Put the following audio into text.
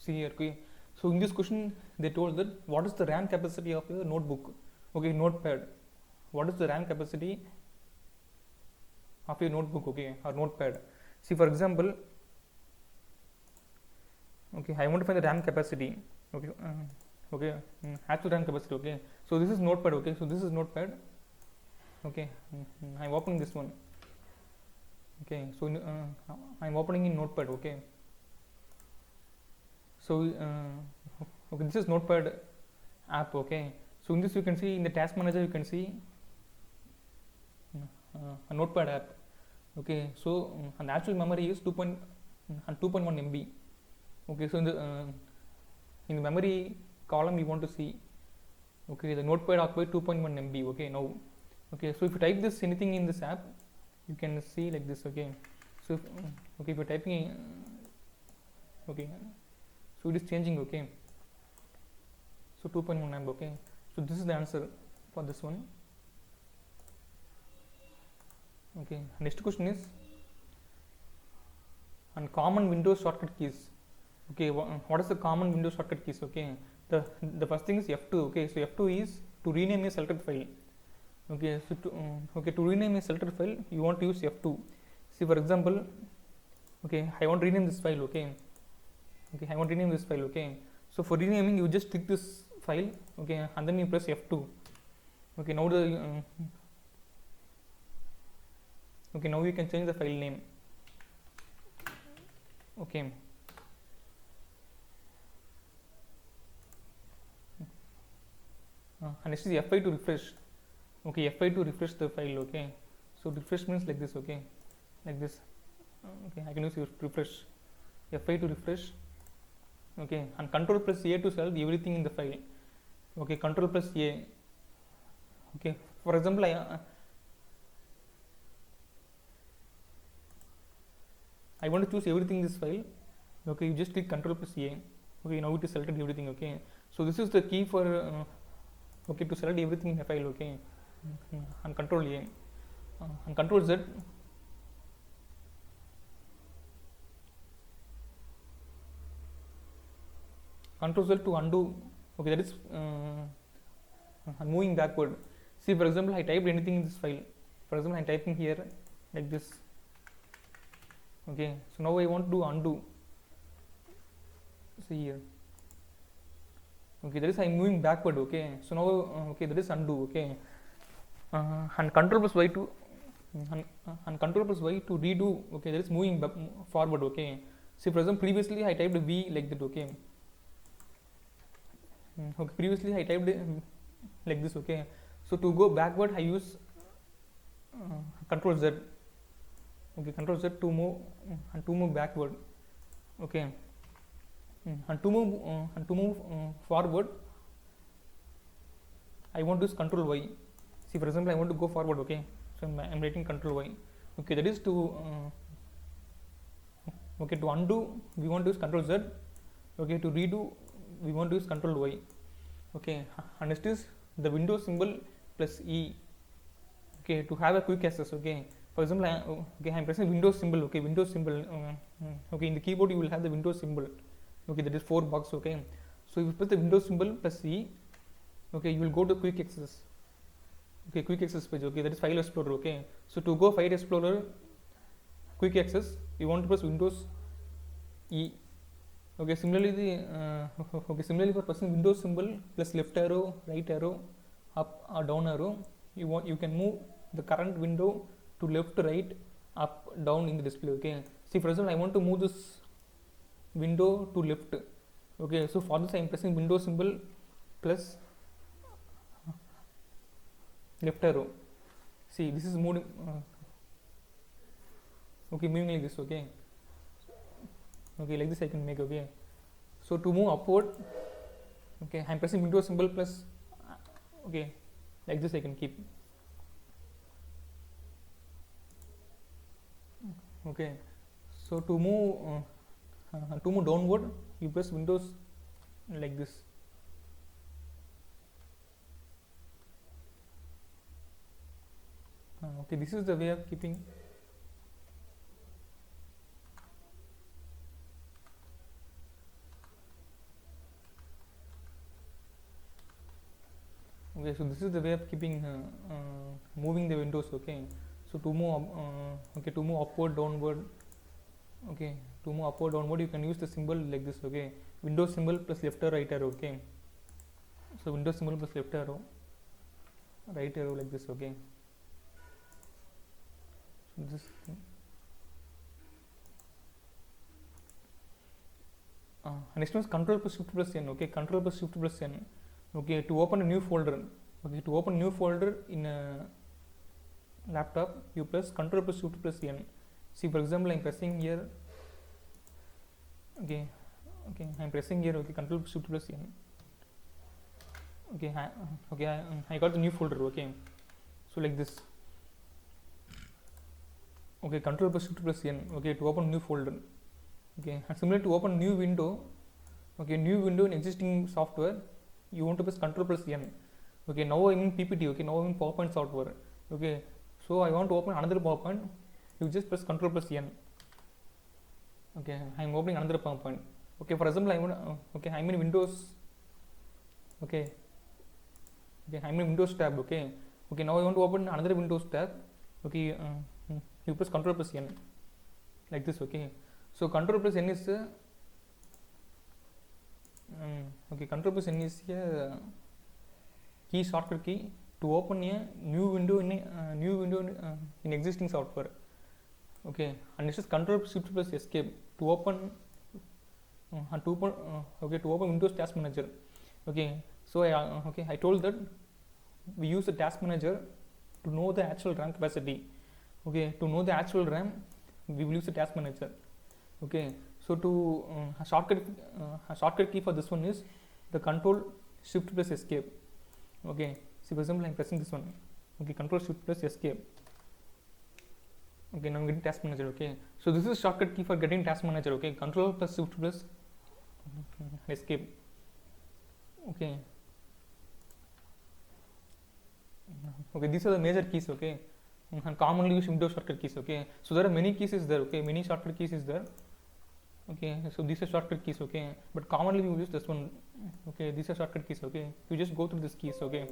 see here. Okay, so in this question they told that what is the RAM capacity of your notebook, okay, notepad. What is the RAM capacity of your notebook, okay, or notepad? See, for example, okay, I want to find the RAM capacity, okay, okay, actual RAM capacity, okay. So this is notepad, okay, so this is notepad, okay, I'm opening this one, okay, so I'm opening in notepad, okay. So okay, this is notepad app, okay. So in this you can see, in the task manager you can see a notepad app, okay. So and the actual memory is 2.1 MB, okay. So in the memory column you want to see, okay, the notepad occupied 2.1 MB, okay. Now, okay, so if you type this anything in this app, you can see like this, okay. So if, okay, if you're typing okay, so it is changing, okay. So 2.1 MB, okay. So this is the answer for this one, okay. Next question is on common Windows shortcut keys, okay. What is the common Windows shortcut keys, okay? The first thing is F2, okay. So F2 is to rename a selected file, okay. So to rename a selected file you want to use F2. See, for example, okay, I want to rename this file, okay, okay, I want to rename this file, okay. So for renaming you just click this file, okay, and then you press F2, okay. Now the okay, now you can change the file name, okay. And next is F5 to refresh, okay. F5 to refresh the file, okay. So refresh means like this, okay, like this, okay. I can use refresh, F5 to refresh, okay. And control plus A to select everything in the file, okay. Control plus A, okay. For example, I want to choose everything in this file, okay. You just click control plus A, okay. Now it is selected everything, okay. So this is the key for okay, to select everything in a file, okay. And control A, and control Z, control Z to undo, okay. That is moving backward. See, for example, I typed anything in this file, for example, I'm typing here like this, okay. So now I want to do undo, see here, okay. That is I'm moving backward, okay. So now okay, that is undo, okay. And control plus Y to and control plus Y to redo, okay. That is moving forward, okay. See, for example, previously I typed V like that, okay. Okay, previously I typed like this, okay. So to go backward I use control Z, okay. Control Z to move and to move backward, okay. And to move forward I want to use control Y. See, for example, I want to go forward, okay. So I'm writing control Y, okay. That is to okay, to undo we want to use control Z, okay. To redo we want to use control Y, okay. And next is the Windows symbol plus E, okay, to have a quick access, okay. For example, okay, I'm pressing Windows symbol, okay. Windows symbol, okay. In the keyboard you will have the Windows symbol, okay. That is 4 box, okay. So if you press the Windows symbol plus E, okay, you will go to quick access, okay. Quick access page, okay. That is file explorer, okay. So to go file explorer quick access you want to press Windows E, okay. Similarly okay, similarly for pressing Windows symbol plus left arrow, right arrow, up or down arrow, you can move the current window to left, right, up, down in the display, okay. See, for example, I want to move this window to left, okay. So for this I am pressing Windows symbol plus left arrow. See, this is moving okay, moving like this, okay. Okay, like this I can make, okay. So to move upward, okay, I am pressing Windows symbol plus okay, like this I can keep, okay. So to move downward you press Windows like this, okay. This is the way of keeping, Okay, so this is the way of keeping moving the windows. Okay, so to move to move upward, downward. Okay, to move upward, downward, you can use the symbol like this. Okay, Windows symbol plus left arrow, right arrow. Okay, so Windows symbol plus left arrow, right arrow like this. Okay, so this. Next one is Control plus Shift plus N. Okay, Control plus Shift plus N. Okay, to open a new folder. Okay, to open new folder in a laptop, you press Control plus Shift plus N. See, for example, I'm pressing here. Okay, I'm pressing here. Okay, Control plus Shift plus N. Okay, I got the new folder. Okay, so like this. Okay, Control plus Shift plus N. Okay, to open new folder. Okay, and similar to open new window. Okay, new window in existing software, you want to press Control plus N. Okay, now I'm in PPT. Okay, now I'm in PowerPoint software. Okay, so I want to open another PowerPoint. You just press Control plus N. Okay, I'm opening another PowerPoint. Okay, for example, I'm in Windows. Okay, I'm in Windows tab. Okay, now I want to open another Windows tab. Okay, you press Control plus N like this. Okay, so Control plus N is Control plus N is a key shortcut key to open a new window in existing software. Okay, and this is Control Shift plus Escape to open to open Windows Task Manager. Okay, so I told that we use the Task Manager to know the actual RAM capacity. Okay, to know the actual RAM, we will use the Task Manager. Okay, so to a shortcut key for this one is the Control Shift plus Escape. Okay, see, for example, I'm pressing this one. Okay, Control Shift plus Escape. Okay, now I'm getting Task Manager. Okay, so this is shortcut key for getting Task Manager. Okay, Control plus Shift plus Escape. Okay, these are the major keys. Okay, and commonly used Windows shortcut keys. Okay, so there are many keys is there. Okay, many shortcut keys is there. Okay, so these are shortcut keys. Okay, but commonly we use this one. Okay, these are shortcut keys. Okay, you just go through these keys. Okay.